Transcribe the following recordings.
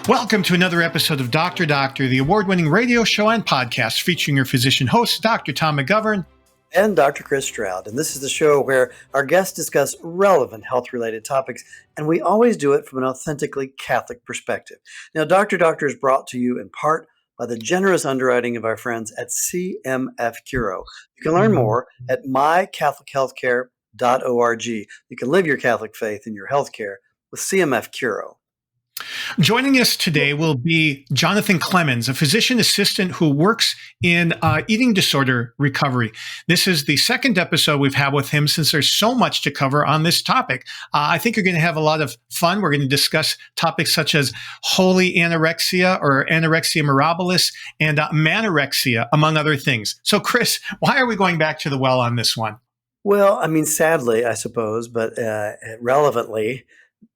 Welcome to another episode of Dr. Doctor, the award-winning radio show and podcast featuring your physician hosts, Dr. Tom McGovern and Dr. Chris Stroud. And this is the show where our guests discuss relevant health-related topics, and we always do it from an authentically Catholic perspective. Now, Dr. Doctor is brought to you in part by the generous underwriting of our friends at CMF Curo. You can learn more at mycatholichealthcare.org. You can live your Catholic faith in your healthcare with CMF Curo. Joining us today will be Jonathan Clemens, a physician assistant who works in eating disorder recovery. This is the second episode we've had with him since there's so much to cover on this topic. I think you're going to have a lot of fun. We're going to discuss topics such as holy anorexia or anorexia mirabilis and manorexia, among other things. So, Chris, why are we going back to the well on this one? Well, I mean, sadly, I suppose, but relevantly,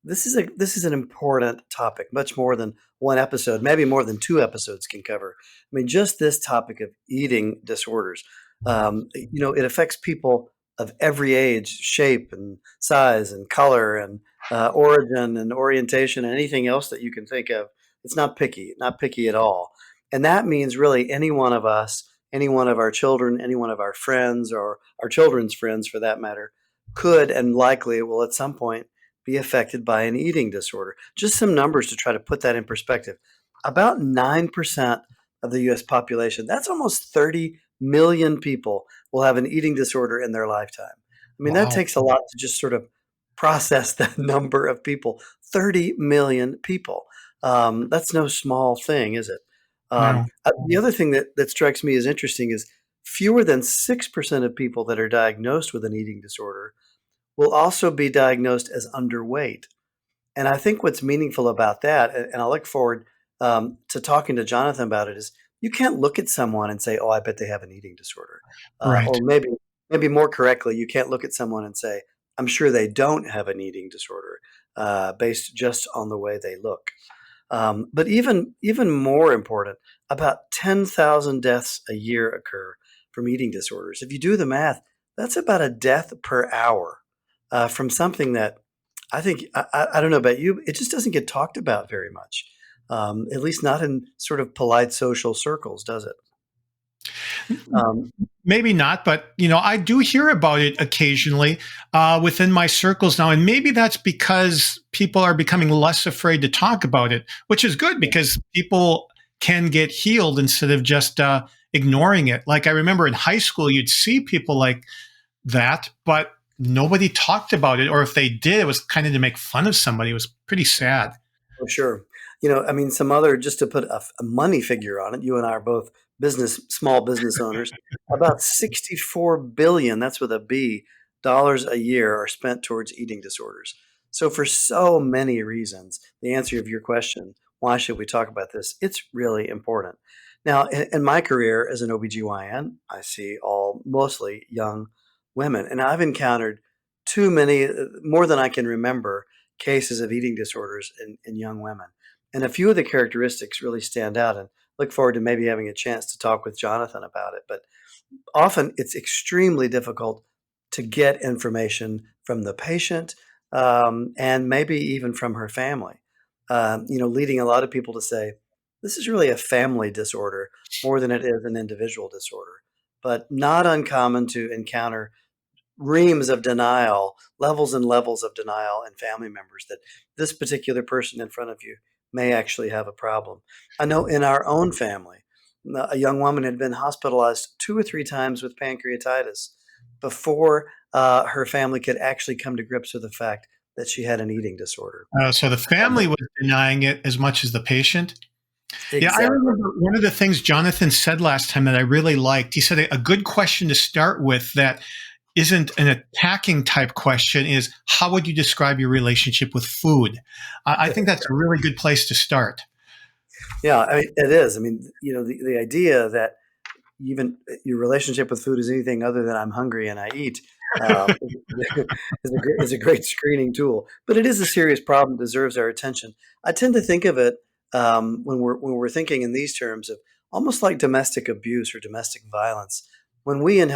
this is an important topic, much more than one episode, maybe more than two episodes can cover. I mean, just this topic of eating disorders, it affects people of every age, shape and size and color and origin and orientation and anything else that you can think of. It's not picky at all. And that means really any one of us, any one of our children, any one of our friends or our children's friends for that matter, could and likely will at some point be affected by an eating disorder. Just some numbers to try to put that in perspective. About 9% of the U.S. population, that's almost 30 million people, will have an eating disorder in their lifetime. I mean, That takes a lot to just sort of process that number of people. 30 million people. That's no small thing, is it? No. The other thing that strikes me as interesting is fewer than 6% of people that are diagnosed with an eating disorder will also be diagnosed as underweight. And I think what's meaningful about that, and I look forward to talking to Jonathan about it, is you can't look at someone and say, oh, I bet they have an eating disorder. Right. Or maybe more correctly, you can't look at someone and say, I'm sure they don't have an eating disorder based just on the way they look. But even more important, about 10,000 deaths a year occur from eating disorders. If you do the math, that's about a death per hour. From something that I think, I don't know about you, it just doesn't get talked about very much, at least not in sort of polite social circles, does it? Maybe not, but I do hear about it occasionally within my circles now, and maybe that's because people are becoming less afraid to talk about it, which is good because people can get healed instead of just ignoring it. Like I remember in high school, you'd see people like that, but nobody talked about it, or if they did, it was kind of to make fun of somebody. It was pretty sad. For sure. Some other, just to put a money figure on it, you and I are both small business owners, about 64 billion, that's with a B, dollars a year are spent towards eating disorders. So for so many reasons, the answer of your question, why should we talk about this? It's really important. Now, in my career as an OBGYN, I see mostly young women. And I've encountered too many, more than I can remember, cases of eating disorders in young women. And a few of the characteristics really stand out, and look forward to maybe having a chance to talk with Jonathan about it. But often it's extremely difficult to get information from the patient and maybe even from her family, leading a lot of people to say, this is really a family disorder more than it is an individual disorder. But not uncommon to encounter reams of denial, levels and levels of denial in family members that this particular person in front of you may actually have a problem. I know in our own family, a young woman had been hospitalized 2 or 3 times with pancreatitis before her family could actually come to grips with the fact that she had an eating disorder. So the family was denying it as much as the patient? Exactly. Yeah, I remember one of the things Jonathan said last time that I really liked. He said a good question to start with that isn't an attacking type question is, how would you describe your relationship with food? I think that's a really good place to start. Yeah, I mean, it is. I mean, the idea that even your relationship with food is anything other than I'm hungry and I eat is a great screening tool. But it is a serious problem, deserves our attention. I tend to think of it when we're thinking in these terms of almost like domestic abuse or domestic violence. When we as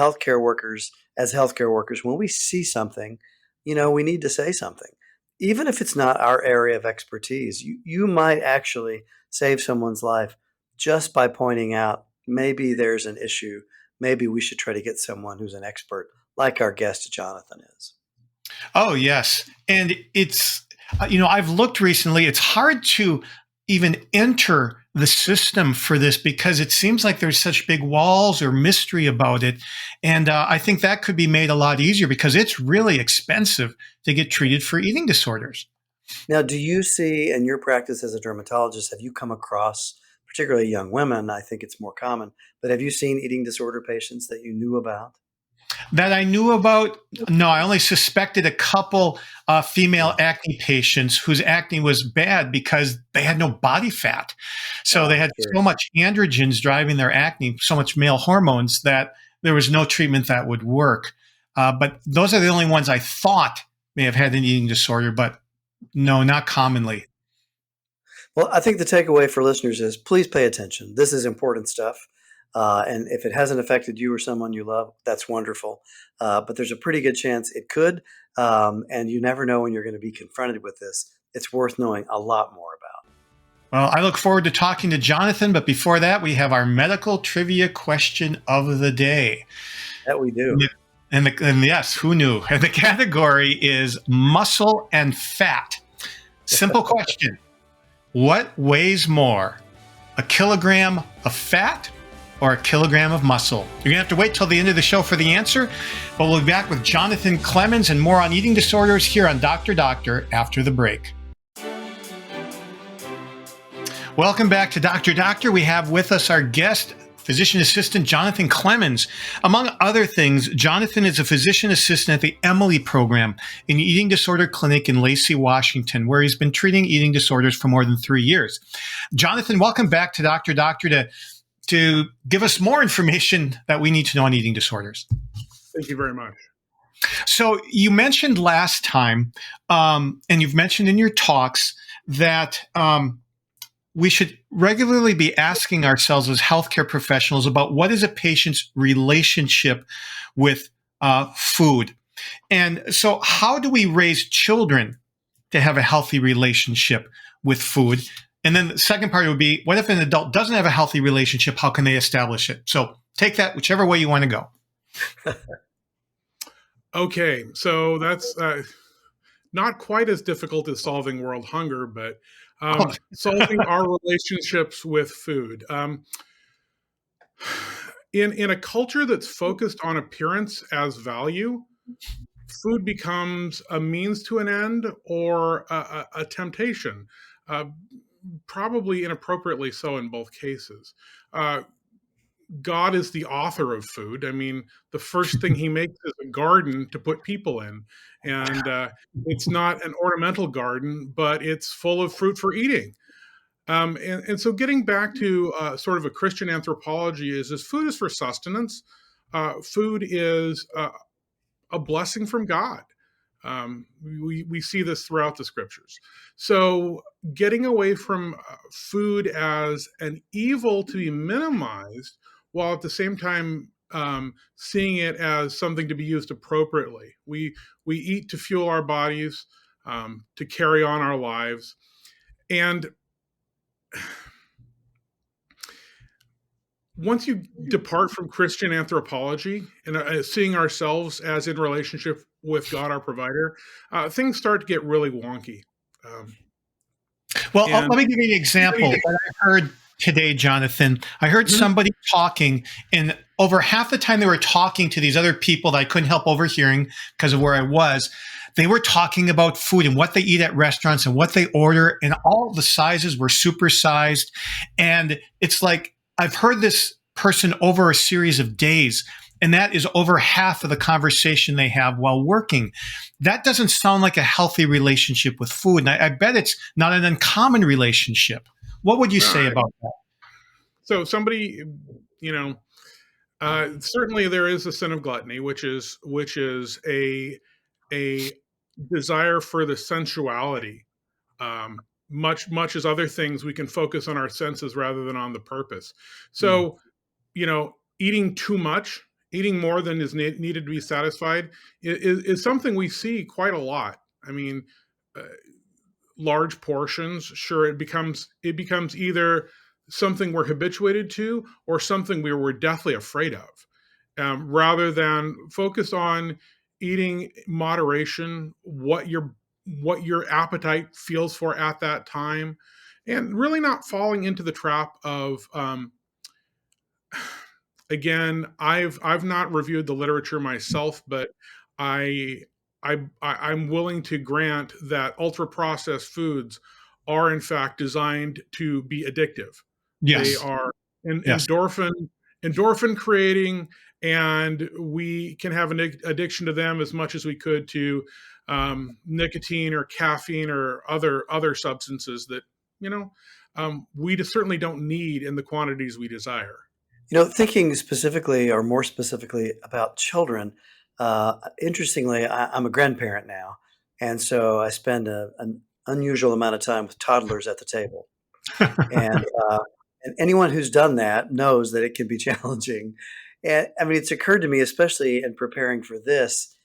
healthcare workers, when we see something, we need to say something. even if it's not our area of expertise, you might actually save someone's life just by pointing out maybe there's an issue. Maybe we should try to get someone who's an expert, like our guest Jonathan is. Oh, yes. And I've looked recently, it's hard to even enter the system for this because it seems like there's such big walls or mystery about it. And I think that could be made a lot easier because it's really expensive to get treated for eating disorders. Now, do you see in your practice as a dermatologist, have you come across, particularly young women, I think it's more common, but have you seen eating disorder patients that you knew about? That I knew about, no, I only suspected a couple female Yeah. acne patients whose acne was bad because they had no body fat. So they had Sure. so much androgens driving their acne, so much male hormones that there was no treatment that would work. But those are the only ones I thought may have had an eating disorder, but no, not commonly. Well, I think the takeaway for listeners is please pay attention. This is important stuff. And if it hasn't affected you or someone you love, that's wonderful. But there's a pretty good chance it could. And you never know when you're going to be confronted with this. It's worth knowing a lot more about. Well, I look forward to talking to Jonathan, but before that, we have our medical trivia question of the day. That we do. And yes, who knew? And the category is muscle and fat. Simple question. What weighs more, a kilogram of fat or a kilogram of muscle? You're going to have to wait till the end of the show for the answer, but we'll be back with Jonathan Clemens and more on eating disorders here on Dr. Doctor after the break. Welcome back to Dr. Doctor. We have with us our guest, Physician Assistant Jonathan Clemens. Among other things, Jonathan is a physician assistant at the Emily program, an eating disorder clinic in Lacey, Washington, where he's been treating eating disorders for more than 3 years. Jonathan, welcome back to Dr. Doctor to give us more information that we need to know on eating disorders. Thank you very much. So you mentioned last time, and you've mentioned in your talks that we should regularly be asking ourselves as healthcare professionals about what is a patient's relationship with food. And so how do we raise children to have a healthy relationship with food? And then the second part would be, what if an adult doesn't have a healthy relationship? How can they establish it? So take that whichever way you want to go. Okay, so that's not quite as difficult as solving world hunger, but solving our relationships with food. In a culture that's focused on appearance as value, food becomes a means to an end or a temptation, probably inappropriately so in both cases. God is the author of food. I mean, the first thing he makes is a garden to put people in. And it's not an ornamental garden, but it's full of fruit for eating. And so getting back to sort of a Christian anthropology is food is for sustenance. Food is a blessing from God. We see this throughout the scriptures. So getting away from food as an evil to be minimized, while at the same time seeing it as something to be used appropriately. We eat to fuel our bodies, to carry on our lives, and once you depart from Christian anthropology and seeing ourselves as in relationship with God, our provider, things start to get really wonky. Well, let me give you an example that I heard today, Jonathan. I heard somebody talking, and over half the time they were talking to these other people that I couldn't help overhearing because of where I was. They were talking about food and what they eat at restaurants and what they order, and all the sizes were supersized. And it's like, I've heard this person over a series of days, and that is over half of the conversation they have while working. That doesn't sound like a healthy relationship with food. And I bet it's not an uncommon relationship. What would you say about that? So somebody, certainly there is a sin of gluttony, which is a desire for the sensuality. Much as other things, we can focus on our senses rather than on the purpose. So, eating too much, eating more than is needed to be satisfied is something we see quite a lot. I mean, uh, large portions, sure, it becomes either something we're habituated to or something we were deathly afraid of, rather than focus on eating moderation, what your appetite feels for at that time, and really not falling into the trap of again, I've not reviewed the literature myself, but I I'm willing to grant that ultra processed foods are in fact designed to be addictive. They Yes. are Yes. endorphin creating, and we can have an addiction to them as much as we could to nicotine or caffeine or other substances that you know we certainly don't need in the quantities we desire. Thinking specifically or more specifically about children, interestingly, I'm a grandparent now. And so I spend an unusual amount of time with toddlers at the table. And, and anyone who's done that knows that it can be challenging. And I mean, it's occurred to me, especially in preparing for this,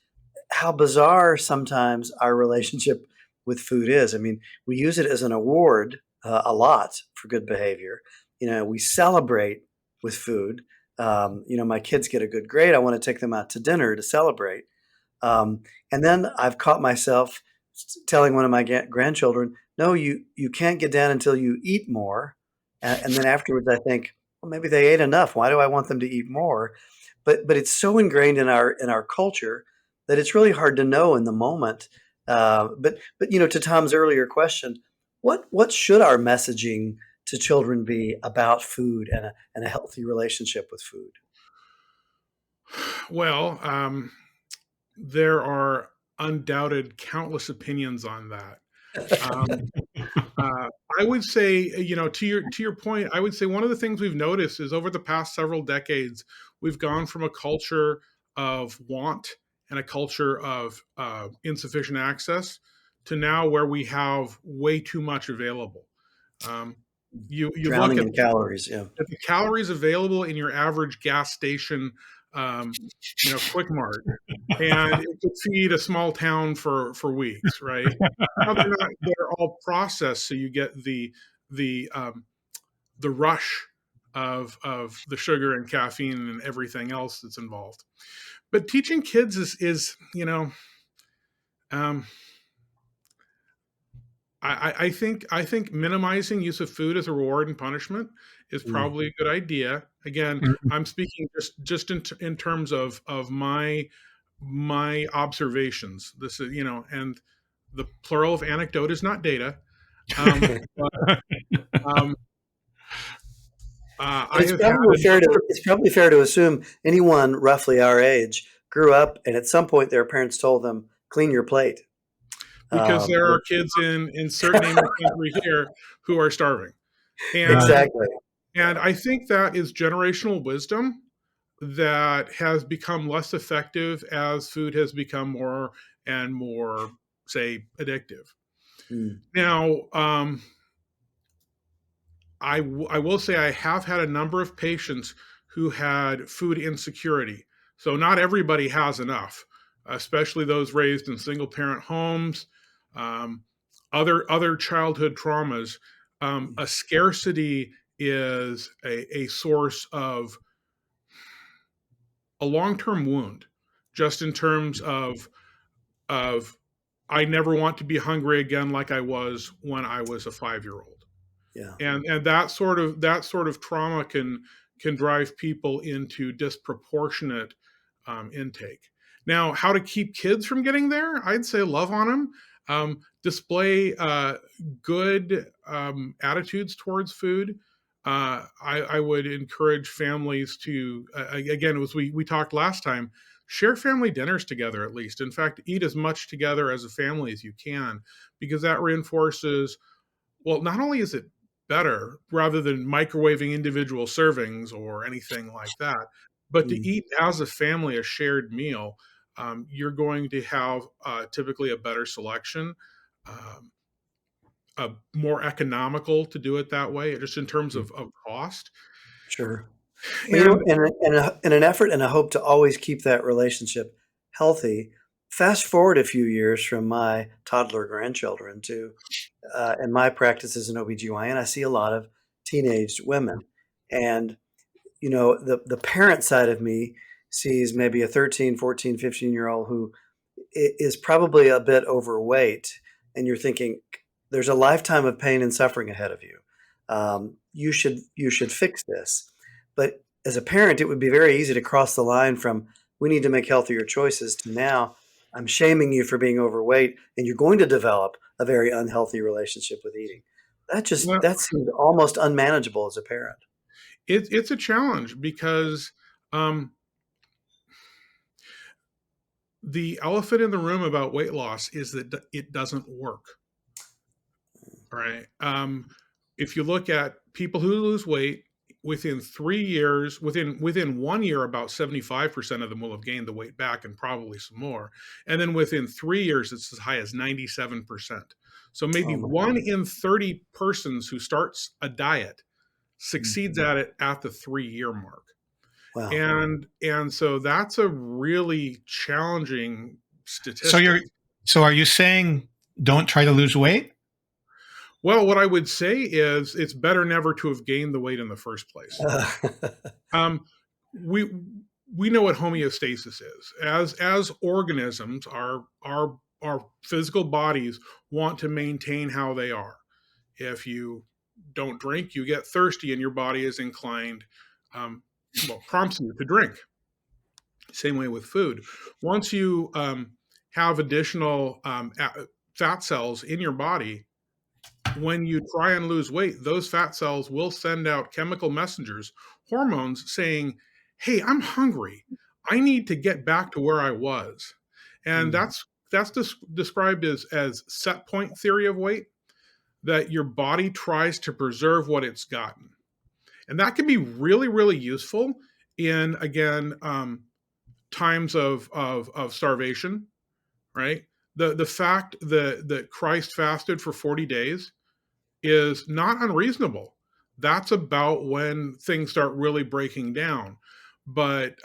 how bizarre sometimes our relationship with food is. I mean, we use it as an award a lot for good behavior. We celebrate with food. My kids get a good grade. I want to take them out to dinner to celebrate. And then I've caught myself telling one of my grandchildren, "No, you can't get down until you eat more." And then afterwards, I think, well, maybe they ate enough. Why do I want them to eat more? But it's so ingrained in our culture that it's really hard to know in the moment. But to Tom's earlier question, what should our messaging to children be about food and a healthy relationship with food? Well, there are undoubted countless opinions on that. Um, uh, I would say, to your point, I would say one of the things we've noticed is over the past several decades, we've gone from a culture of want and a culture of insufficient access to now where we have way too much available. Um, you look Drowning in calories, yeah. at the calories available in your average gas station, um, Quick Mart, and it could feed a small town for weeks, right? Now they're all processed, so you get the the rush of the sugar and caffeine and everything else that's involved. But teaching kids is um, I think minimizing use of food as a reward and punishment is Mm. probably a good idea. Again, Mhm. I'm speaking just in terms of my observations. This is and the plural of anecdote is not data. But um, But I have had a number. it's probably fair to assume anyone roughly our age grew up and at some point their parents told them, "Clean your plate." Because there are Which kids in certain areas of the country here who are starving, Right. and exactly. and I think that is generational wisdom that has become less effective as food has become more and more, say, addictive. Mm. Now, I will say I have had a number of patients who had food insecurity. So not everybody has enough, especially those raised in single parent homes, um, other childhood traumas. A scarcity is a source of a long term wound, just in terms of I never want to be hungry again like I was when I was a 5 year old. Yeah. And that sort of trauma can drive people into disproportionate intake. Now, how to keep kids from getting there? I'd say love on them, display good attitudes towards food. I would encourage families to, again, as we talked last time, share family dinners together at least. In fact, eat as much together as a family as you can, because that reinforces, well, not only is it better rather than microwaving individual servings or anything like that, but to Mm. eat as a family a shared meal, you're going to have typically a better selection, um, more economical to do it that way, just in terms Mm. of cost. Sure. And And in an effort and a hope to always keep that relationship healthy, fast forward a few years from my toddler grandchildren to in my practice as an OBGYN, I see a lot of teenaged women. And, the parent side of me sees maybe a 13, 14, 15-year-old who is probably a bit overweight. And you're thinking, there's a lifetime of pain and suffering ahead of you. You should fix this. But as a parent, it would be very easy to cross the line from we need to make healthier choices to now I'm shaming you for being overweight and you're going to develop a very unhealthy relationship with eating. Well, That seems almost unmanageable as a parent. it's a challenge because um, the elephant in the room about weight loss is that it doesn't work. Right. If you look at people who lose weight within 3 years, within 1 year, about 75% of them will have gained the weight back and probably some more. And then within 3 years, it's as high as 97%. So maybe Oh my, 1 in 30 persons who starts a diet mm, succeeds at it at the 3 year mark. wow. And so that's a really challenging So statistic. so are you saying don't try to lose weight? Well, what I would say is it's better never to have gained the weight in the first place. Uh, Um, we we know what homeostasis is. As organisms, our physical bodies want to maintain how they are. If you don't drink, you get thirsty, and your body is inclined, prompts you to drink. Same way with food. Once you have additional fat cells in your body, when you try and lose weight, those fat cells will send out chemical messengers, hormones saying, "Hey, I'm hungry. I need to get back to where I was." And mm, that's described as set point theory of weight, that your body tries to preserve what it's gotten. And that can be really, really useful in, again, times of starvation, right? The fact that Christ fasted for 40 days is not unreasonable. That's about when things start really breaking down. But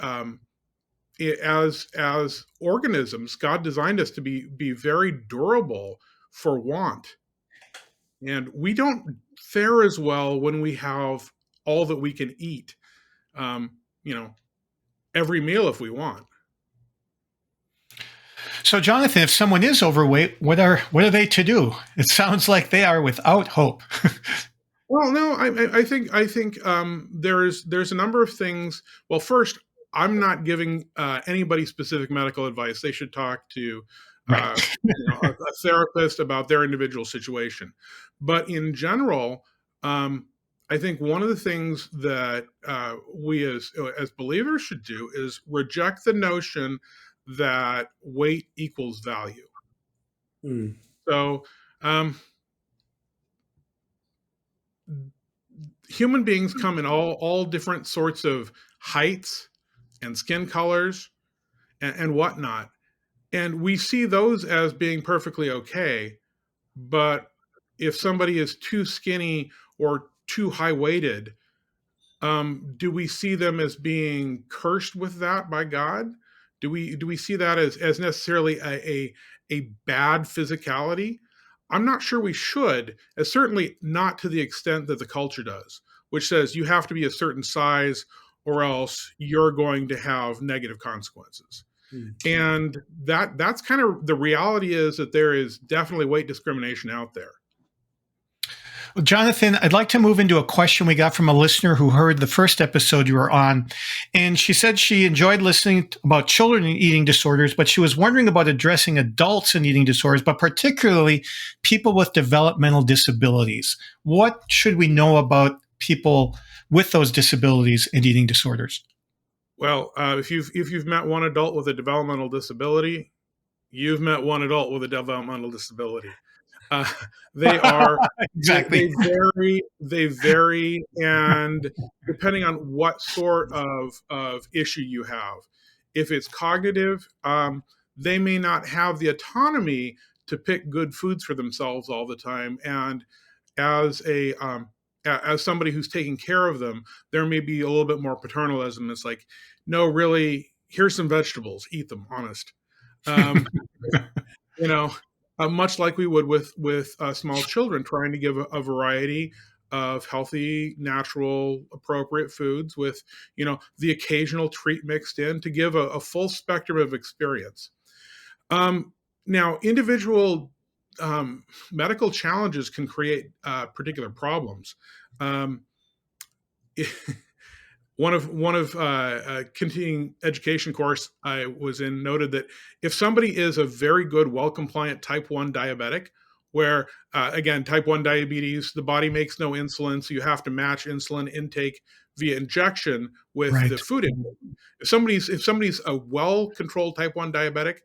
as organisms, God designed us to be very durable for want, and we don't fare as well when we have all that we can eat. Um, you know, every meal if we want. So Jonathan, if someone is overweight, what are they to do? It sounds like they are without hope. Well, no, I think there's a number of things. Well, first, I'm not giving anybody specific medical advice. They should talk to Right. a therapist about their individual situation. But in general, I think one of the things that we as believers should do is reject the notion that weight equals value. mm, So. Human beings come in all different sorts of heights and skin colors and whatnot, and we see those as being perfectly okay. But if somebody is too skinny or too high weighted, do we see them as being cursed with that by God? Do we see that as necessarily a bad physicality? I'm not sure we should, as certainly not to the extent that the culture does, which says you have to be a certain size or else you're going to have negative consequences. mm. And that's kind of the reality, is that there is definitely weight discrimination out there. Well, Jonathan, I'd like to move into a question we got from a listener who heard the first episode you were on. And she said she enjoyed listening about children and eating disorders, but she was wondering about addressing adults and eating disorders, but particularly people with developmental disabilities. What should we know about people with those disabilities and eating disorders? Well, if you've met one adult with a developmental disability, you've met one adult with a developmental disability. Uh, they are they Exactly. vary, and depending on what sort of issue you have. If it's cognitive, they may not have the autonomy to pick good foods for themselves all the time, and as as somebody who's taking care of them, there may be a little bit more paternalism. It's like, no, really, here's some vegetables, eat them, honest. Um, you know, much like we would with small children, trying to give a variety of healthy, natural, appropriate foods with the occasional treat mixed in to give a full spectrum of experience. Now, individual medical challenges can create particular problems. Um, one of a continuing education course I was in noted that if somebody is a very good, well compliant type 1 diabetic, where again, type 1 diabetes, the body makes no insulin, so you have to match insulin intake via injection with Right. the food intake. If somebody's a well controlled type 1 diabetic,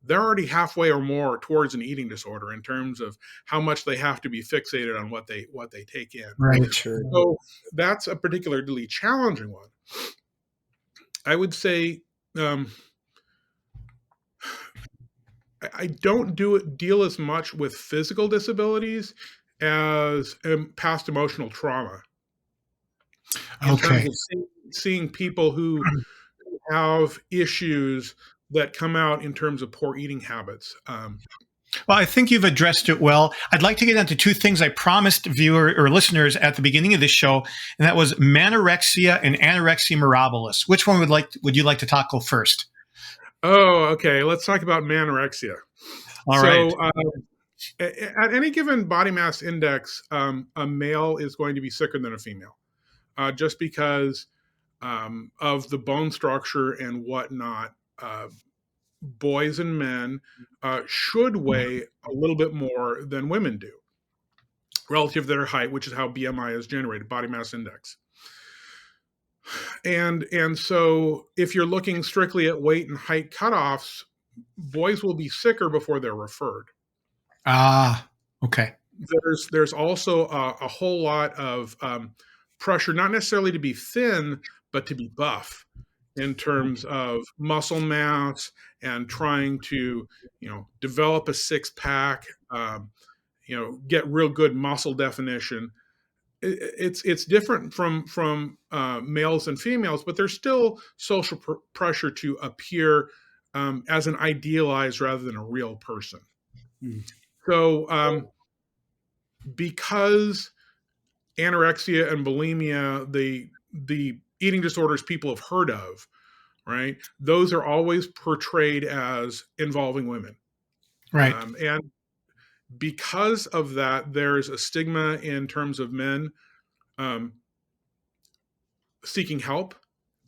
they're already halfway or more towards an eating disorder in terms of how much they have to be fixated on what they take in. Right. Sure. So that's a particularly challenging one. I would say I don't deal as much with physical disabilities as past emotional trauma in terms Okay. of seeing people who have issues that come out in terms of poor eating habits. Well, I think you've addressed it well. I'd like to get onto two things I promised viewer or listeners at the beginning of this show, and that was manorexia and anorexia mirabilis. Which one would you like to tackle first? Oh, okay. Let's talk about manorexia. All right. So, at any given body mass index, a male is going to be sicker than a female, just because of the bone structure and whatnot. Boys and men should weigh a little bit more than women do relative to their height, which is how BMI is generated, body mass index. And so if you're looking strictly at weight and height cutoffs, boys will be sicker before they're referred. Okay. There's also a whole lot of pressure, not necessarily to be thin, but to be buff in terms of muscle mass and trying to, develop a six pack, get real good muscle definition. It's different from males and females, but there's still social pressure to appear as an idealized rather than a real person. So because anorexia and bulimia, the eating disorders people have heard of, right? Those are always portrayed as involving women. Right. And because of that, there's a stigma in terms of men seeking help.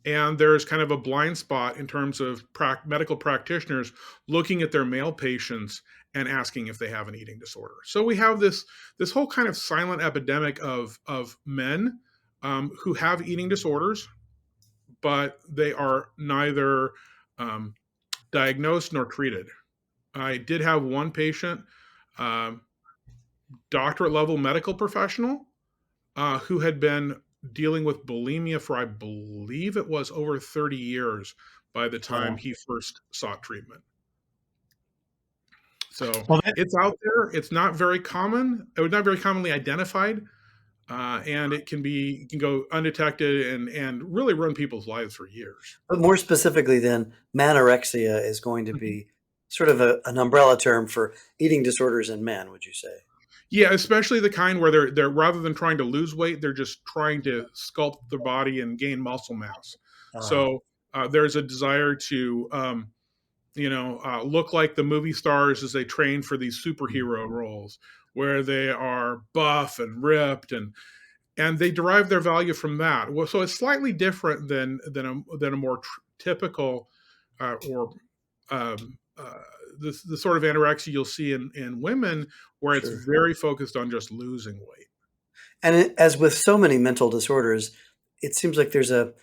And there's kind of a blind spot in terms of medical practitioners looking at their male patients and asking if they have an eating disorder. So we have this whole kind of silent epidemic of men who have eating disorders, but they are neither diagnosed nor treated. I did have one patient, doctorate level medical professional, who had been dealing with bulimia for, I believe it was over 30 years by the time he first sought treatment. So it's out there. It's not very common. It was not very commonly identified. And it can go undetected and really ruin people's lives for years. But more specifically, then, manorexia is going to be sort of an umbrella term for eating disorders in men, would you say? Yeah, especially the kind where they're rather than trying to lose weight, they're just trying to sculpt their body and gain muscle mass. So there's a desire to, look like the movie stars as they train for these superhero roles, where they are buff and ripped, and they derive their value from that. Well, so it's slightly different than a more typical or the sort of anorexia you'll see in women, where it's very focused on just losing weight. And as with so many mental disorders, it seems like there's a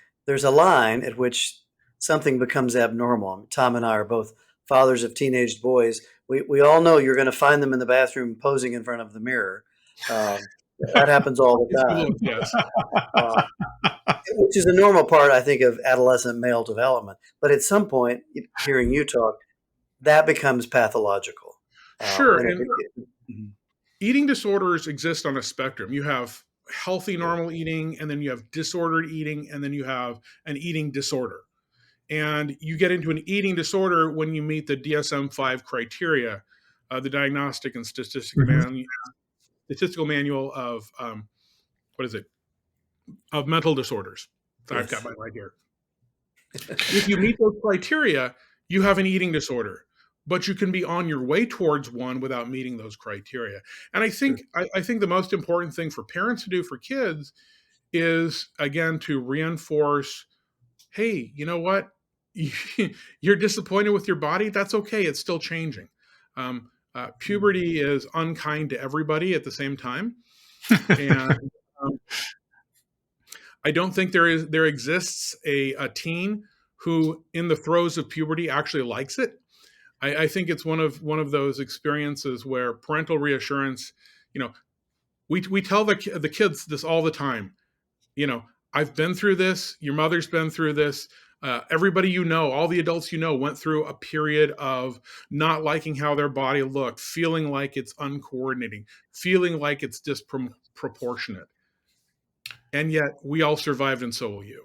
line at which something becomes abnormal. Tom and I are both fathers of teenage boys. We all know you're going to find them in the bathroom posing in front of the mirror. That happens all the time. Yes. Which is a normal part, I think, of adolescent male development. But at some point, hearing you talk, that becomes pathological. Sure. Eating disorders exist on a spectrum. You have healthy, normal eating, and then you have disordered eating, and then you have an eating disorder. And you get into an eating disorder when you meet the DSM-5 criteria, the Diagnostic and Statistical Manual of what is it? Of mental disorders. I've got Yes. my right here. If you meet those criteria, you have an eating disorder, but you can be on your way towards one without meeting those criteria. And I think the most important thing for parents to do for kids is, again, to reinforce, hey, you know what? You're disappointed with your body. That's okay. It's still changing. Puberty is unkind to everybody at the same time. And I don't think there exists a teen who, in the throes of puberty, actually likes it. I think it's one of those experiences where parental reassurance, we tell the kids this all the time. I've been through this. Your mother's been through this. Everybody all the adults went through a period of not liking how their body looked, feeling like it's uncoordinating, feeling like it's disproportionate. And yet we all survived, and so will you.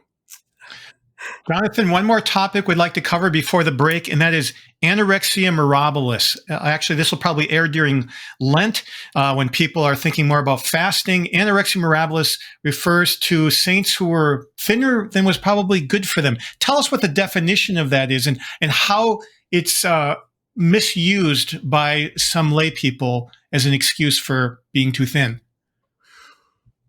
Jonathan, one more topic we'd like to cover before the break, and that is anorexia mirabilis. Actually, this will probably air during Lent when people are thinking more about fasting. Anorexia mirabilis refers to saints who were thinner than was probably good for them. Tell us what the definition of that is and how it's misused by some lay people as an excuse for being too thin.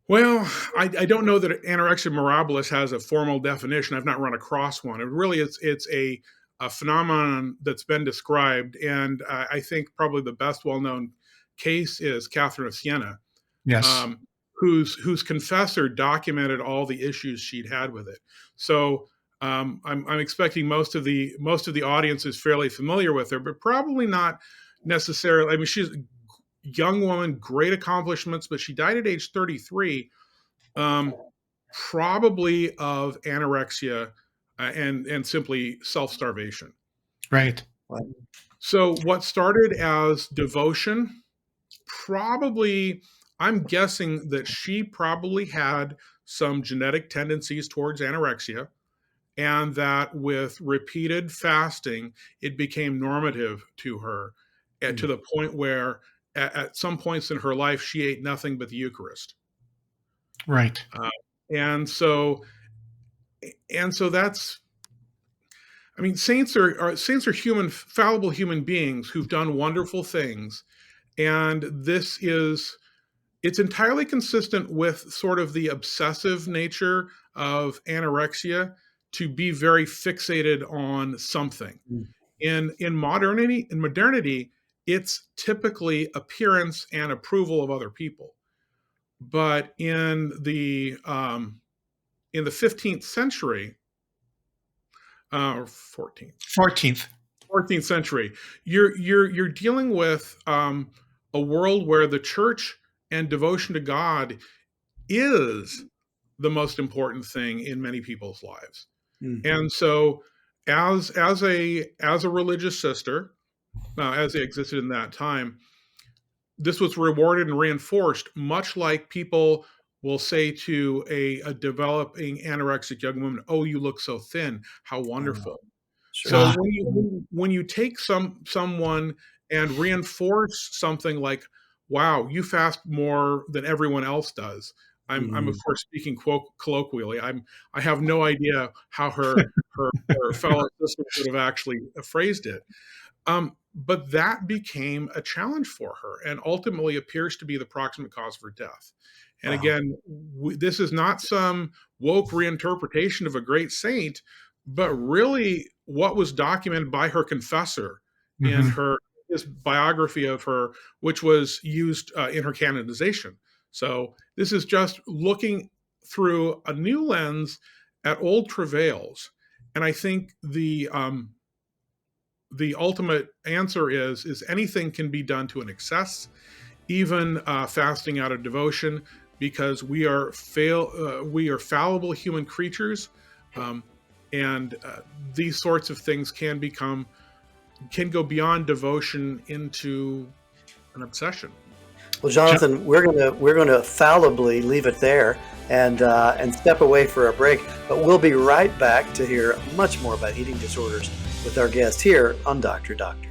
Well, I don't know that anorexia mirabilis has a formal definition. I've not run across one. It's a phenomenon that's been described, and I think probably the best well-known case is Catherine of Siena, yes, whose confessor documented all the issues she'd had with it. So I'm expecting most of the audience is fairly familiar with her, but probably not necessarily. I mean, she's young woman, great accomplishments, but she died at age 33, probably of anorexia and simply self-starvation. Right. So what started as devotion, probably, I'm guessing that she probably had some genetic tendencies towards anorexia, and that with repeated fasting, it became normative to her, to the point where at some points in her life, she ate nothing but the Eucharist. Right. And so that's, I mean, saints are human, fallible human beings who've done wonderful things. And it's entirely consistent with sort of the obsessive nature of anorexia to be very fixated on something. In modernity, it's typically appearance and approval of other people. But in the 15th century, or 14th century, you're dealing with a world where the church and devotion to God is the most important thing in many people's lives. Mm-hmm. And so as a religious sister, as they existed in that time, this was rewarded and reinforced, much like people will say to a developing anorexic young woman, "Oh, you look so thin. How wonderful." Sure. So when you take someone and reinforce something like, "Wow, you fast more than everyone else does." I'm of course speaking colloquially. I have no idea how her fellow sisters would have actually phrased it. But that became a challenge for her, and ultimately appears to be the proximate cause of her death. And again, this is not some woke reinterpretation of a great saint, but really what was documented by her confessor in his biography of her, which was used in her canonization. So this is just looking through a new lens at old travails. And I think the ultimate answer is anything can be done to an excess, even fasting out of devotion, because we are fallible human creatures, and these sorts of things can go beyond devotion into an obsession. Well, Jonathan, we're gonna fallibly leave it there. and step away for a break. But we'll be right back to hear much more about eating disorders with our guest here on Dr. Doctor.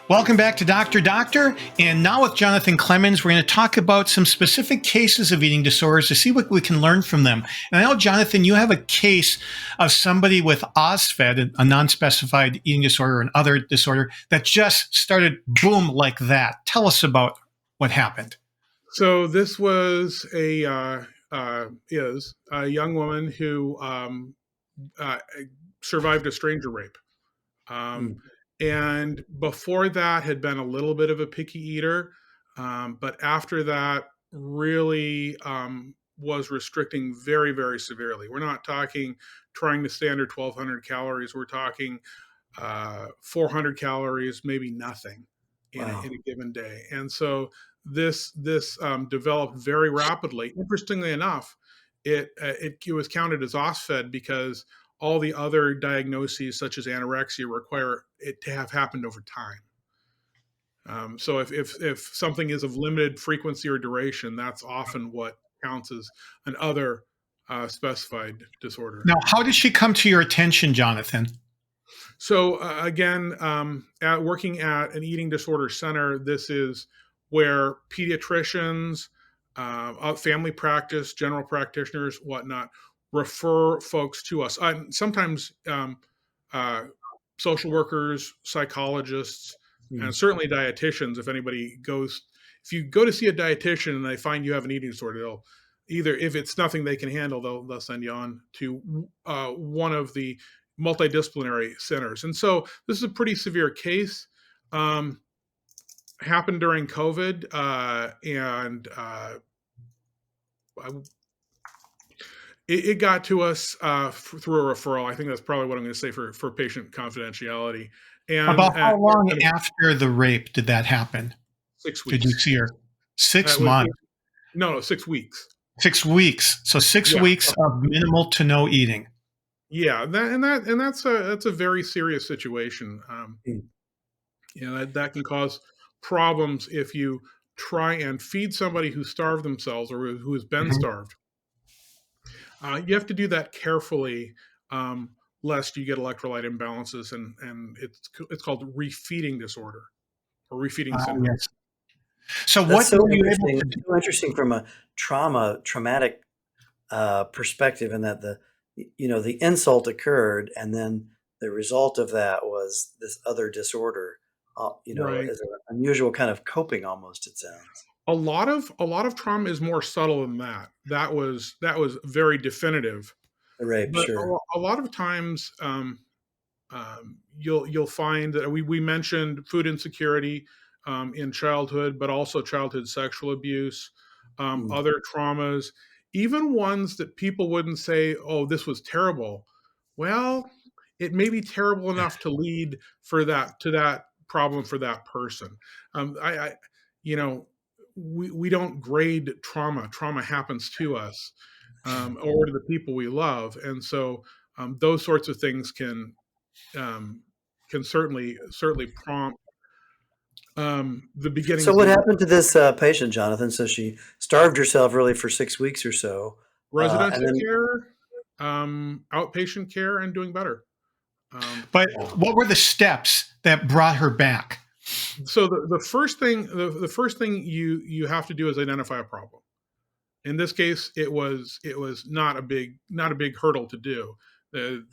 Welcome back to Dr. Doctor. And now with Jonathan Clemens, we're going to talk about some specific cases of eating disorders to see what we can learn from them. And I know, Jonathan, you have a case of somebody with OSFED, a non-specified eating disorder, or another disorder, that just started boom like that. Tell us about what happened. So this was is a young woman who survived a stranger rape. And before that had been a little bit of a picky eater, but after that really was restricting very, very severely. We're not talking trying to stay under 1,200 calories. We're talking 400 calories, maybe nothing in a given day. And so this developed very rapidly. Interestingly enough, it was counted as OSFED because all the other diagnoses, such as anorexia, require it to have happened over time. So if something is of limited frequency or duration, that's often what counts as an other specified disorder. Now, how did she come to your attention, Jonathan? So again, working at an eating disorder center, this is where pediatricians, family practice, general practitioners, whatnot, refer folks to us. Sometimes social workers, psychologists, and certainly dietitians. If you go to see a dietitian and they find you have an eating disorder, they'll either, if it's nothing they can handle, they'll send you on to one of the multidisciplinary centers. And so this is a pretty severe case. Happened during COVID, and it got to us through a referral. I think that's probably what I'm going to say for patient confidentiality. And about how long after the rape did that happen? 6 weeks. Did you see her? 6 months. No, 6 weeks. 6 weeks. So 6 weeks of minimal to no eating. Yeah, that's a very serious situation. That can cause problems if you try and feed somebody who's starved themselves or who has been starved. You have to do that carefully, lest you get electrolyte imbalances, and it's called refeeding disorder or refeeding syndrome. Yes. So That's what were you able to do? So interesting from a traumatic perspective, in that the insult occurred, and then the result of that was this other disorder. Right. As an unusual kind of coping, almost, it sounds. A lot of trauma is more subtle than that. That was very definitive. The rape, But sure. a lot of times, you'll find that we mentioned food insecurity in childhood, but also childhood sexual abuse, other traumas, even ones that people wouldn't say, "Oh, this was terrible." Well, it may be terrible enough to lead to that problem for that person. I we don't grade trauma. Trauma happens to us, or to the people we love, and so those sorts of things can certainly prompt the beginnings. So what happened to this patient, Jonathan? So she starved herself really for 6 weeks or so. Residential care, outpatient care, and doing better. But what were the steps that brought her back? So the first thing you have to do is identify a problem. In this case, it was not a big hurdle to do. And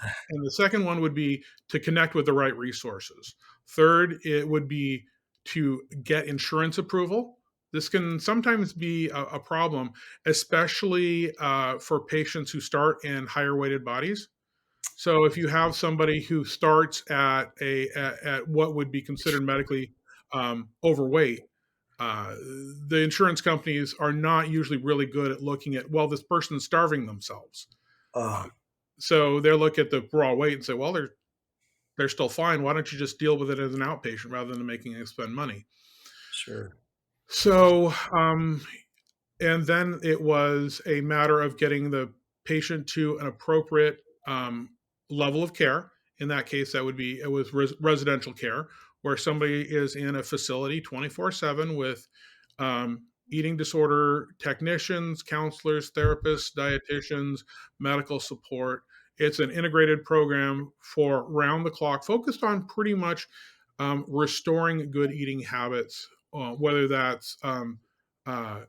the second one would be to connect with the right resources. Third, it would be to get insurance approval. This can sometimes be a problem, especially for patients who start in higher weighted bodies. So if you have somebody who starts at what would be considered medically overweight, the insurance companies are not usually really good at looking at, well, this person's starving themselves. So they'll look at the raw weight and say, well, they're still fine. Why don't you just deal with it as an outpatient rather than making it spend money? Sure. So, and then it was a matter of getting the patient to an appropriate level of care. In that case, it was residential care, where somebody is in a facility 24/7 with eating disorder technicians, counselors, therapists, dietitians, medical support. It's an integrated program for round the clock, focused on pretty much restoring good eating habits, whether that's uh,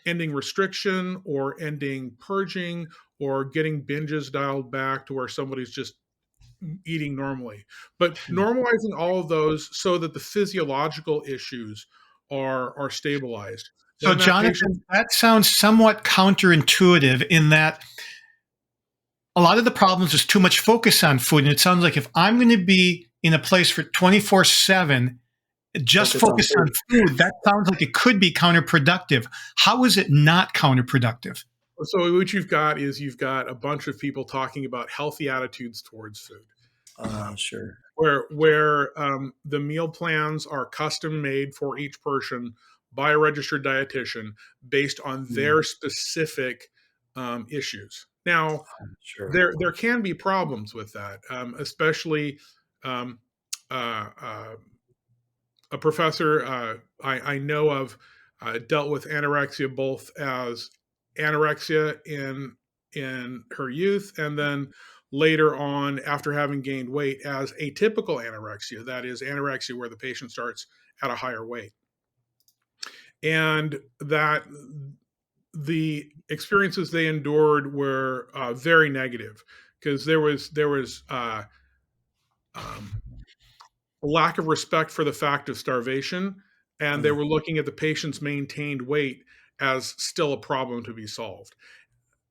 ending restriction or ending purging or getting binges dialed back to where somebody's just eating normally. But normalizing all of those so that the physiological issues are stabilized. So, Then that patient. Jonathan, that sounds somewhat counterintuitive in that a lot of the problems is too much focus on food. And it sounds like if I'm going to be in a place for 24/7, just Focus on focus on food, that sounds like it could be counterproductive. How is it not counterproductive? So what you've got is you've got a bunch of people talking about healthy attitudes towards food. Sure. Where the meal plans are custom made for each person by a registered dietitian based on their specific issues. Now, Sure. there can be problems with that, especially um, uh, uh, a professor I know of dealt with anorexia both as anorexia in her youth, and then later on, after having gained weight, as atypical anorexia. That is anorexia where the patient starts at a higher weight, and that the experiences they endured were very negative because there was um, a lack of respect for the fact of starvation, and they were looking at the patient's maintained weight as still a problem to be solved.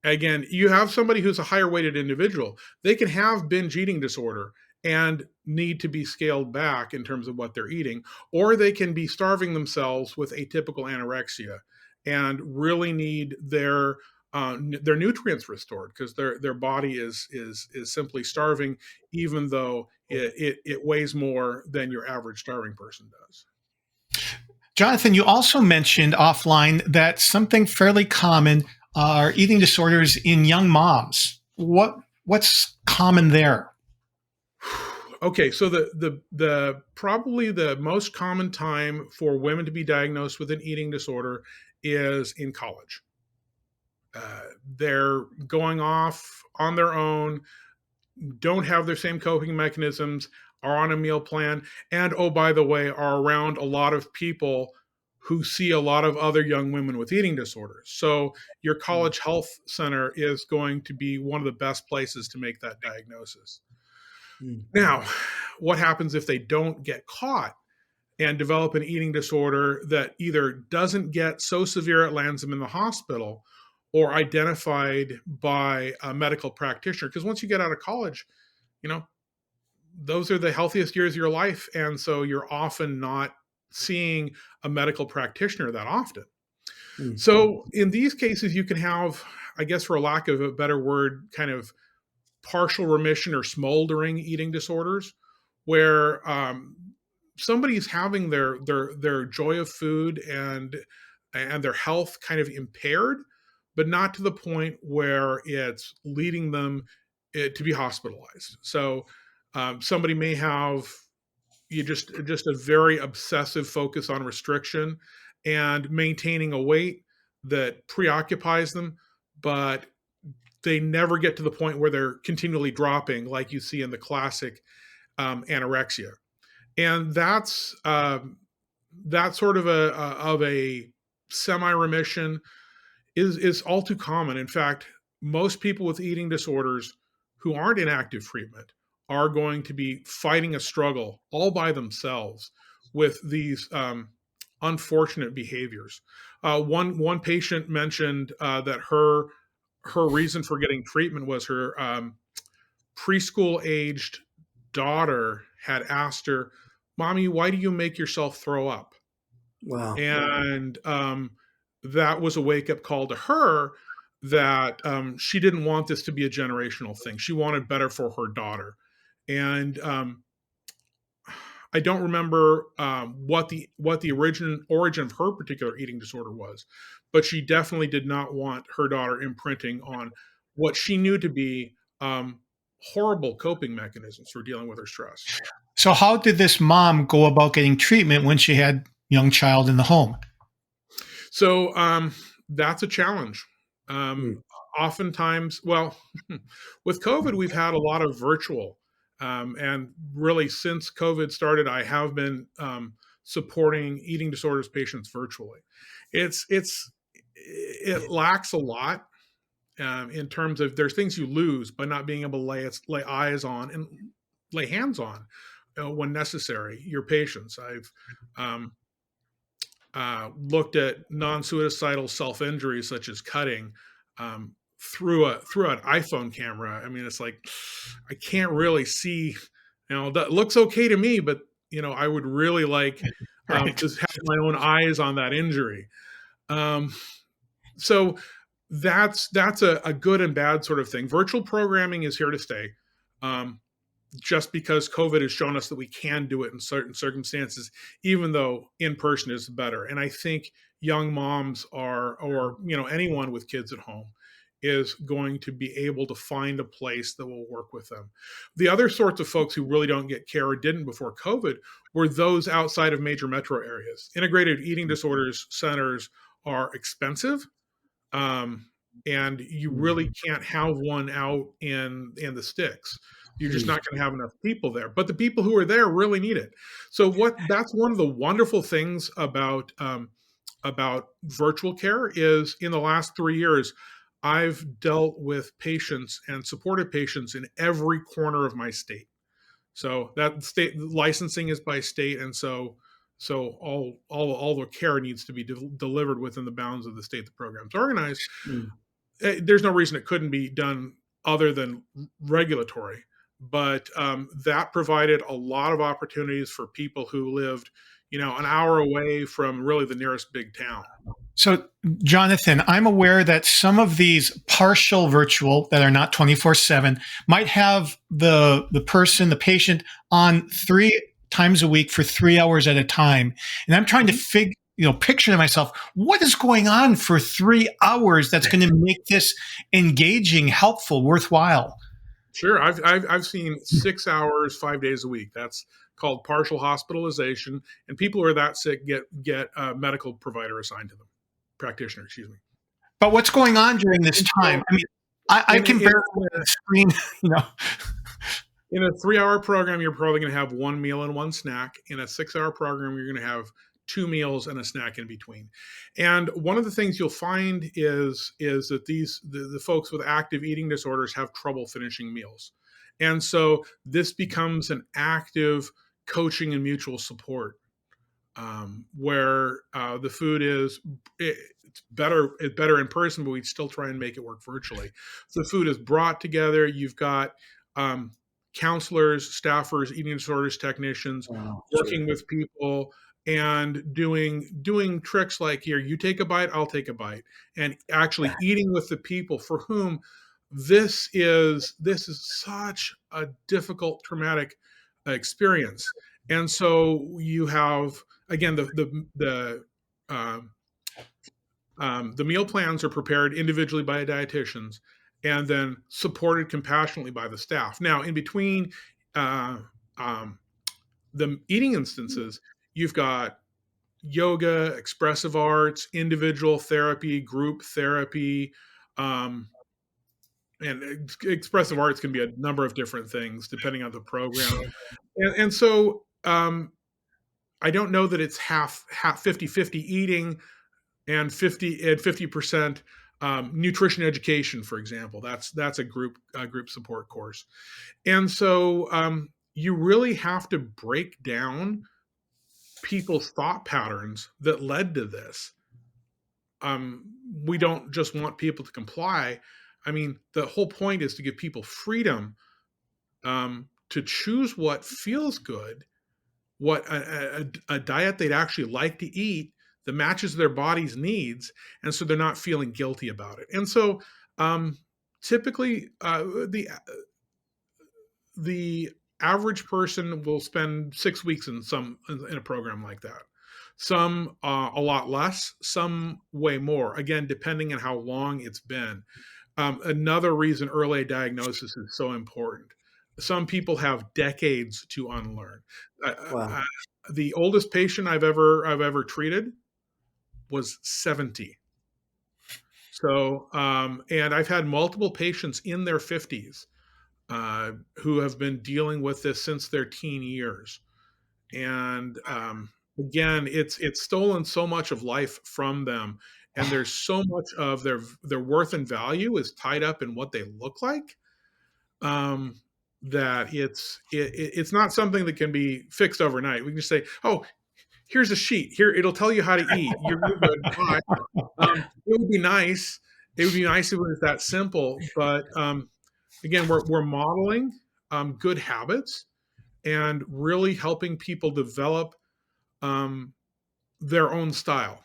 Again, you have somebody who's a higher weighted individual, they can have binge eating disorder and need to be scaled back in terms of what they're eating, or they can be starving themselves with atypical anorexia and really need their nutrients restored because their body is simply starving, even though it weighs more than your average starving person does. Jonathan, you also mentioned offline that something fairly common are eating disorders in young moms. What's common there? Okay, so the probably the most common time for women to be diagnosed with an eating disorder is in college. They're going off on their own, don't have their same coping mechanisms, are on a meal plan, and oh, by the way, are around a lot of people who see a lot of other young women with eating disorders. So your college health center is going to be one of the best places to make that diagnosis. Now, what happens if they don't get caught and develop an eating disorder that either doesn't get so severe it lands them in the hospital or identified by a medical practitioner? Because once you get out of college, you know, those are the healthiest years of your life. And so you're often not seeing a medical practitioner that often. So in these cases, you can have, I guess, for a lack of a better word, kind of partial remission or smoldering eating disorders, where somebody's having their joy of food and their health kind of impaired, but not to the point where it's leading them to be hospitalized. So somebody may have just a very obsessive focus on restriction and maintaining a weight that preoccupies them, but they never get to the point where they're continually dropping, like you see in the classic anorexia. And that's that sort of a semi remission is all too common. In fact, most people with eating disorders who aren't in active treatment are going to be fighting a struggle all by themselves with these unfortunate behaviors. One patient mentioned that her reason for getting treatment was her preschool aged daughter had asked her, "Mommy, why do you make yourself throw up?" Wow. And that was a wake up call to her that she didn't want this to be a generational thing. She wanted better for her daughter. And I don't remember what the origin of her particular eating disorder was, but she definitely did not want her daughter imprinting on what she knew to be horrible coping mechanisms for dealing with her stress. So how did this mom go about getting treatment when she had young child in the home? So that's a challenge. Mm. Oftentimes, well, with COVID, we've had a lot of virtual. And really, since COVID started, I have been supporting eating disorders patients virtually. It lacks a lot in terms of there's things you lose by not being able to lay eyes on and lay hands on when necessary your patients. I've looked at non-suicidal self-injury such as cutting through an iPhone camera. I mean, it's like I can't really see. That looks okay to me, but I would really like Right. to have my own eyes on that injury. Um, so that's a good and bad sort of thing. Virtual programming is here to stay. Um, just because COVID has shown us that we can do it in certain circumstances, even though in person is better. And I think young moms or anyone with kids at home is going to be able to find a place that will work with them. The other sorts of folks who really don't get care or didn't before COVID were those outside of major metro areas. Integrated eating disorders centers are expensive, um, and you really can't have one out in the sticks. You're just not going to have enough people there. But the people who are there really need it. So that's one of the wonderful things about virtual care is in the last 3 years, I've dealt with patients and supported patients in every corner of my state. So that state licensing is by state, and so all the care needs to be delivered within the bounds of the state the program's organized. Mm. There's no reason it couldn't be done other than regulatory, but that provided a lot of opportunities for people who lived, an hour away from really the nearest big town. So, Jonathan, I'm aware that some of these partial virtual that are not 24/7 might have the patient on 3 times a week for 3 hours at a time. And I'm trying to picture to myself, what is going on for 3 hours that's going to make this engaging, helpful, worthwhile? Sure, I've seen 6 hours, 5 days a week. That's called partial hospitalization, and people who are that sick get a medical provider assigned to them, practitioner, excuse me. But what's going on during this time? I mean, I can barely look at the screen, you know. In a 3-hour program, you're probably going to have one meal and one snack. In a 6-hour program, you're going to have 2 meals and a snack in between. And one of the things you'll find is that the folks with active eating disorders have trouble finishing meals. And so this becomes an active coaching and mutual support, where the food it's better in person, but we still try and make it work virtually. So the food is brought together. You've got counselors, staffers, eating disorders technicians working with people and doing tricks like, here, you take a bite, I'll take a bite, and actually eating with the people for whom this is such a difficult, traumatic experience. And so you have, again, the meal plans are prepared individually by dietitians and then supported compassionately by the staff. Now, in between uh, the eating instances, you've got yoga, expressive arts, individual therapy, group therapy, and expressive arts can be a number of different things depending on the program. And so I don't know that it's half 50-50 eating and 50% nutrition education, for example. That's a group support course. And so you really have to break down people's thought patterns that led to this. We don't just want people to comply. I mean, the whole point is to give people freedom to choose what feels good, what a diet they'd actually like to eat that matches their body's needs, and so they're not feeling guilty about it. And so typically the average person will spend 6 weeks in a program like that. Some a lot less, some way more, again depending on how long it's been. Another reason early diagnosis is so important. Some people have decades to unlearn. Wow. The oldest patient I've ever treated was 70. So, and I've had multiple patients in their 50s who have been dealing with this since their teen years. And again, it's stolen so much of life from them, and there's so much of their worth and value is tied up in what they look like, that it's not something that can be fixed overnight. We can just say, "Oh, here's a sheet. Here, it'll tell you how to eat. You're good." Bye. It would be nice. It would be nice if it was that simple. But again, we're modeling good habits and really helping people develop their own style.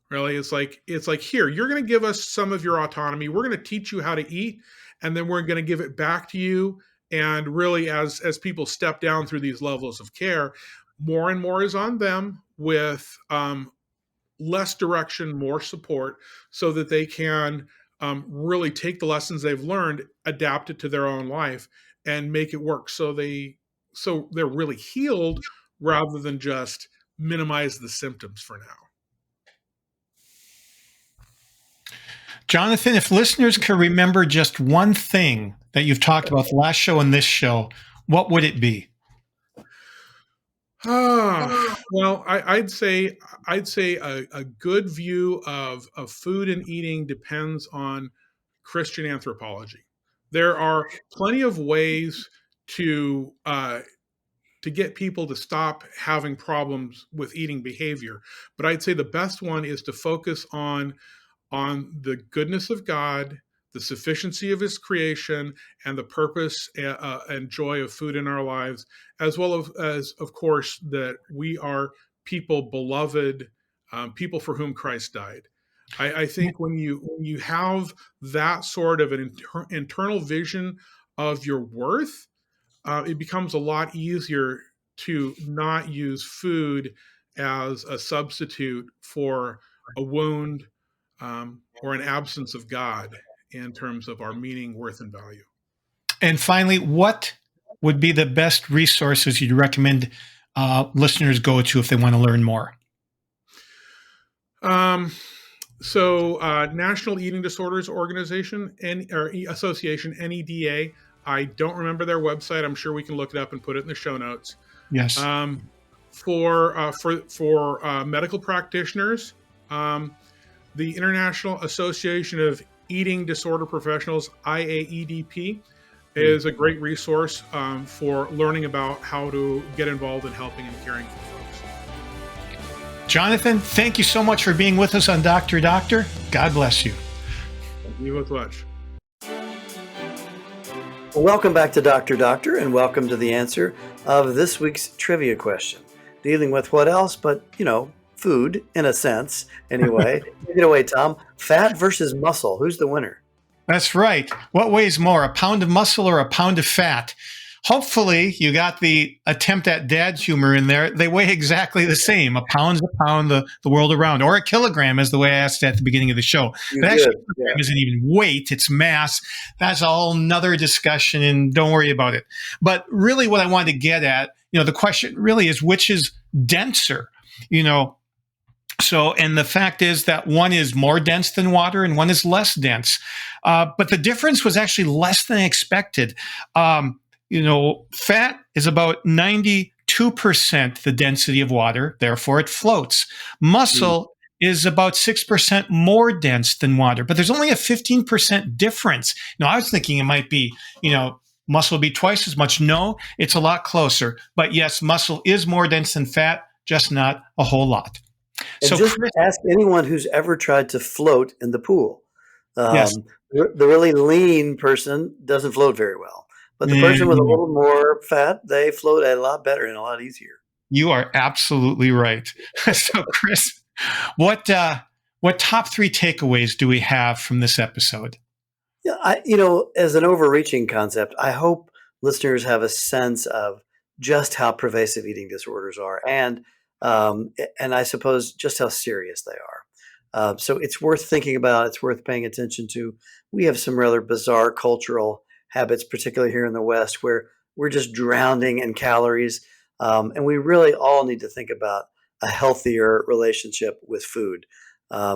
Really, it's like, here, you're going to give us some of your autonomy. We're going to teach you how to eat, and then we're going to give it back to you. And really, as people step down through these levels of care, more and more is on them with less direction, more support, so that they can really take the lessons they've learned, adapt it to their own life, and make it work. So they're really healed rather than just minimize the symptoms for now. Jonathan, if listeners could remember just one thing that you've talked about the last show and this show, what would it be? Well, I'd say a good view of food and eating depends on Christian anthropology. There are plenty of ways to get people to stop having problems with eating behavior, but I'd say the best one is to focus on the goodness of God, the sufficiency of his creation, and the purpose and joy of food in our lives, as well as of course, that we are people beloved, people for whom Christ died. I think when you have that sort of an internal vision of your worth, it becomes a lot easier to not use food as a substitute for a wound, or an absence of God in terms of our meaning, worth, and value. And finally, what would be the best resources you'd recommend listeners go to if they want to learn more? National Eating Disorders Organization or Association, NEDA. I don't remember their website. I'm sure we can look it up and put it in the show notes. Yes. For medical practitioners, the International Association of Eating Disorder Professionals, IAEDP, is a great resource for learning about how to get involved in helping and caring for folks. Jonathan, thank you so much for being with us on Dr. Doctor. God bless you. Thank you so much. Well, welcome back to Dr. Doctor, and welcome to the answer of this week's trivia question, dealing with what else but, food, in a sense, anyway. Take it away, Tom. Fat versus muscle. Who's the winner? That's right. What weighs more, a pound of muscle or a pound of fat? Hopefully, you got the attempt at dad humor in there. They weigh exactly the same. A pound's a pound the world around. Or a kilogram is the way I asked at the beginning of the show. But actually, a kilogram isn't even weight. It's mass. That's a whole nother discussion, and don't worry about it. But really what I wanted to get at, the question really is, which is denser? So, and the fact is that one is more dense than water and one is less dense. But the difference was actually less than expected. Fat is about 92% the density of water, therefore it floats. Muscle is about 6% more dense than water, but there's only a 15% difference. Now, I was thinking it might be, muscle would be twice as much. No, it's a lot closer. But yes, muscle is more dense than fat, just not a whole lot. And so just ask anyone who's ever tried to float in the pool. Yes. The really lean person doesn't float very well. But the person with a little more fat, they float a lot better and a lot easier. You are absolutely right. So, Chris, what top 3 takeaways do we have from this episode? Yeah, as an overreaching concept, I hope listeners have a sense of just how pervasive eating disorders are, and I suppose just how serious they are. So it's worth thinking about. It's worth paying attention to. We have some rather bizarre cultural habits, particularly here in the West, where we're just drowning in calories. And we really all need to think about a healthier relationship with food,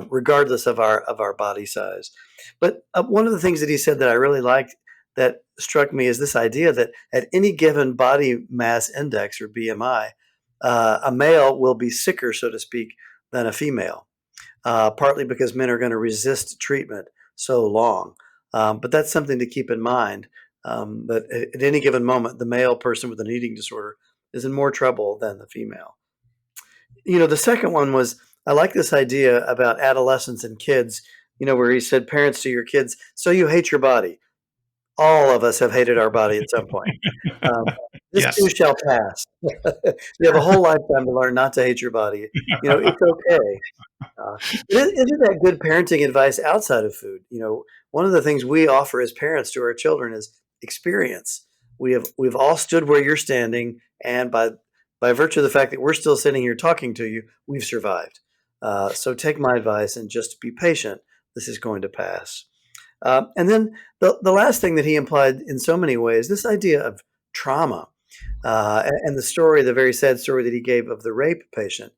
regardless of our body size. But one of the things that he said that I really liked that struck me is this idea that at any given body mass index or BMI, a male will be sicker, so to speak, than a female, partly because men are going to resist treatment so long. But that's something to keep in mind. But at any given moment, the male person with an eating disorder is in more trouble than the female. The second one was, I like this idea about adolescents and kids, where he said, parents to your kids, so you hate your body. All of us have hated our body at some point. Um, this Yes. too shall pass. You have a whole lifetime to learn not to hate your body. It's okay. Isn't that good parenting advice outside of food? One of the things we offer as parents to our children is experience. We've all stood where you're standing, and by virtue of the fact that we're still sitting here talking to you, we've survived. So take my advice and just be patient. This is going to pass. And then the last thing that he implied in so many ways, this idea of trauma, and the very sad story that he gave of the rape patient.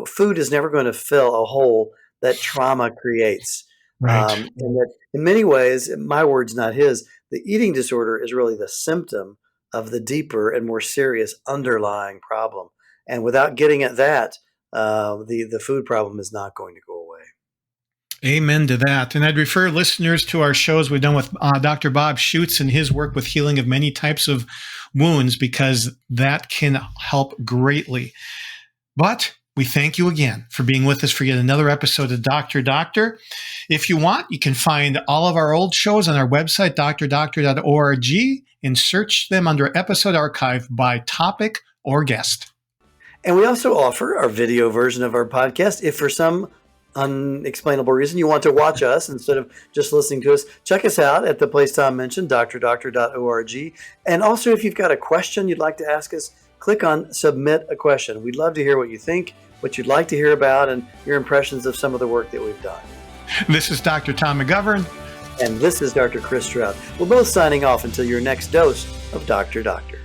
Food is never going to fill a hole that trauma creates. Right. And that in many ways, my words, not his, the eating disorder is really the symptom of the deeper and more serious underlying problem. And without getting at that, the food problem is not going to go away. Amen to that. And I'd refer listeners to our shows we've done with Dr. Bob Schutz and his work with healing of many types of wounds, because that can help greatly. But we thank you again for being with us for yet another episode of Dr. Doctor. If you want, you can find all of our old shows on our website, drdoctor.org, and search them under episode archive by topic or guest. And we also offer our video version of our podcast. If for some unexplainable reason you want to watch us instead of just listening to us, check us out at the place Tom mentioned, drdoctor.org. And also, if you've got a question you'd like to ask us, click on Submit a Question. We'd love to hear what you think, what you'd like to hear about, and your impressions of some of the work that we've done. This is Dr. Tom McGovern. And this is Dr. Chris Stroud. We're both signing off until your next dose of Dr. Doctor.